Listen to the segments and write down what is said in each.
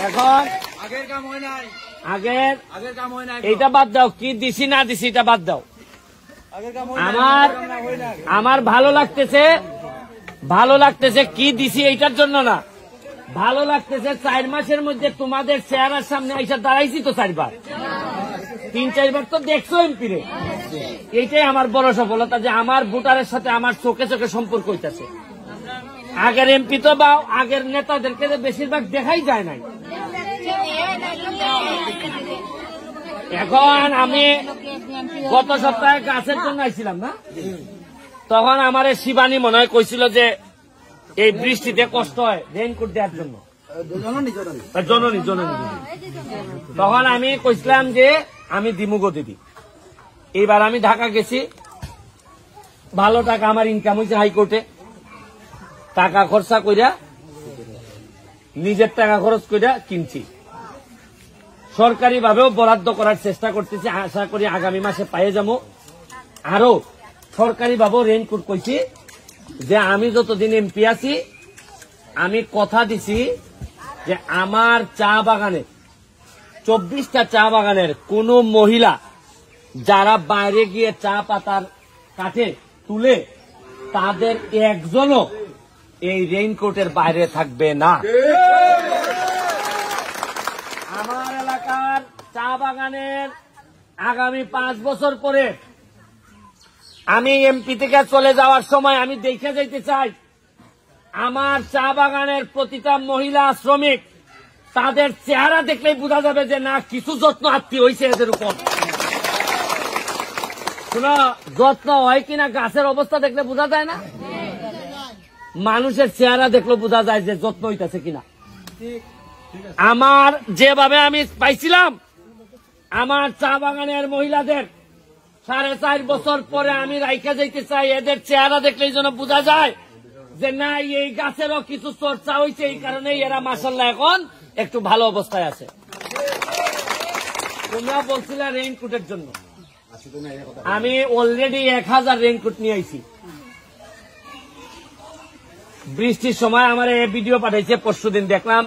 এখন আগের এইটা বাদ দাও, কি দিছি না দিছি এটা বাদ দাও। আমার ভালো লাগতেছে কি দিছি এইটার জন্য না, ভালো লাগতেছে 4 মাসের মধ্যে তোমাদের চেহারার সামনে আইসা দাঁড়াইছি তো 4বার, 3-4 বার তো দেখছো এমপিরে। এইটাই আমার বড় সফলতা যে আমার ভোটারের সাথে আমার চোখে চোখে সম্পর্ক হইতেছে। আগের এমপি তো বা আগের নেতাদেরকে বেশিরভাগ দেখাই যায় নাই। এখন আমি গত সপ্তাহে গাছের জন্য আইছিলাম না, তখন আমার শিবানী মনে হয় কইছিল যে এই বৃষ্টিতে কষ্ট হয় রেইনকোট দেওয়ার জন্য, জননী। তখন আমি কইছিলাম যে আমি দিমুগো দিদি। এইবার আমি ঢাকা গেছি, ভালো টাকা আমার ইনকাম হয়েছে হাইকোর্টে, টাকা খরচা কইরা নিজের টাকা খরচ কইরা কিনছি, সরকারি ভাবেও বরাদ্দ করার চেষ্টা করতেছি, আশা করি আগামী মাসে পাইয়ে যাবো। আরো সরকারি ভাবেও রেইনকোট কইছি যে আমি যতদিন এমপি আছি আমি কথা দিছি যে আমার চা বাগানে 24টা চা বাগানের কোন মহিলা যারা বাইরে গিয়ে চা পাতার কাঠে তুলে তাদের একজনও এই রেইনকোটের বাইরে থাকবে না। আমার এলাকার চা বাগানের আগামী 5 বছর পরে আমি এমপি থেকে চলে যাওয়ার সময় আমি দেখে যাইতে চাই আমার চা বাগানের প্রতিটা মহিলা শ্রমিক তাদের চেহারা দেখলেই বোঝা যাবে যে না কিছু যত্ন আত্মীয় হয়েছে এদের উপর। শোনো, যত্ন হয় কিনা গাছের অবস্থা দেখলে বোঝা যায় না, মানুষের চেহারা দেখলে বোঝা যায় যে যত্ন হইতেছে কিনা। আমার যেভাবে আমি পাইছিলাম আমার চা বাগানের মহিলাদের 4.5 বছর পরে আমি রাইখা যাইতে চাই, এদের চেহারা দেখলেই যেন বোঝা যায় যে না এই গাছেরও কিছু চর্চা হয়েছে, এই কারণে এরা মাশাআল্লাহ এখন একটু ভালো অবস্থায় আছে। তোমরা বলছিলে রেইনকোটের জন্য, আমি অলরেডি 1000 রেইনকোট নিয়ে আইছি। বৃষ্টির সময় আমার এই ভিডিও পাঠাইছে, পরশুদিন দেখলাম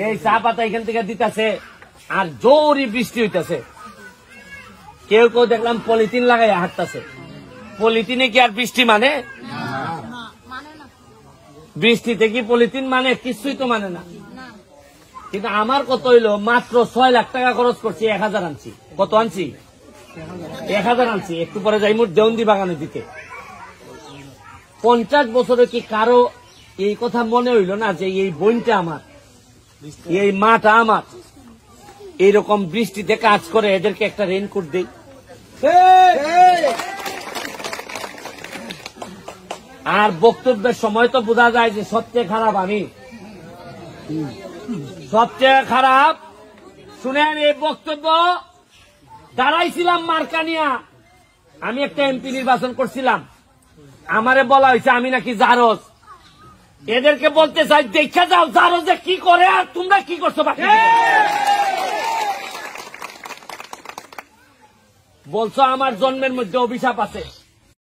এই চা পাতা এখান থেকে দিতেছে আর জোরই বৃষ্টি হইতেছে, কেউ কেউ দেখলাম পলিথিন লাগাই হাঁটতেছে। পলিথিনে কি আর বৃষ্টি মানে? বৃষ্টিতে কি পলিথিন মানে? কিছুই তো মানে না। কিন্তু আমার কত হইলো, মাত্র 6 লাখ টাকা খরচ করছি, 1000 আনছি। কত আনছি? 1000 আনছি। একটু পরে যাই মোট দেওন্দি বাগানে দিতে। 50 বছরে কি কারো এই কথা মনে হইল না যে এই বইনটা আমার, এই মাটা আমার, এইরকম বৃষ্টিতে কাজ করে, এদেরকে একটা রেইনকোট দেই। আর বক্তব্যের সময় তো বোঝা যায় যে সবচেয়ে খারাপ আমি, সবচেয়ে খারাপ। শুনেন, এই বক্তব্য দাঁড়াইছিলাম মার্কানিয়া, আমি একটা এমপি নির্বাচন করছিলাম, আমারে বলা হয়েছে আমি নাকি জারজ। এদেরকে বলতে চাই দেখা যাও জারজে কি করে আর তোমরা কি করছো। বলছো আমার জন্মের মধ্যে অভিশাপ আছে।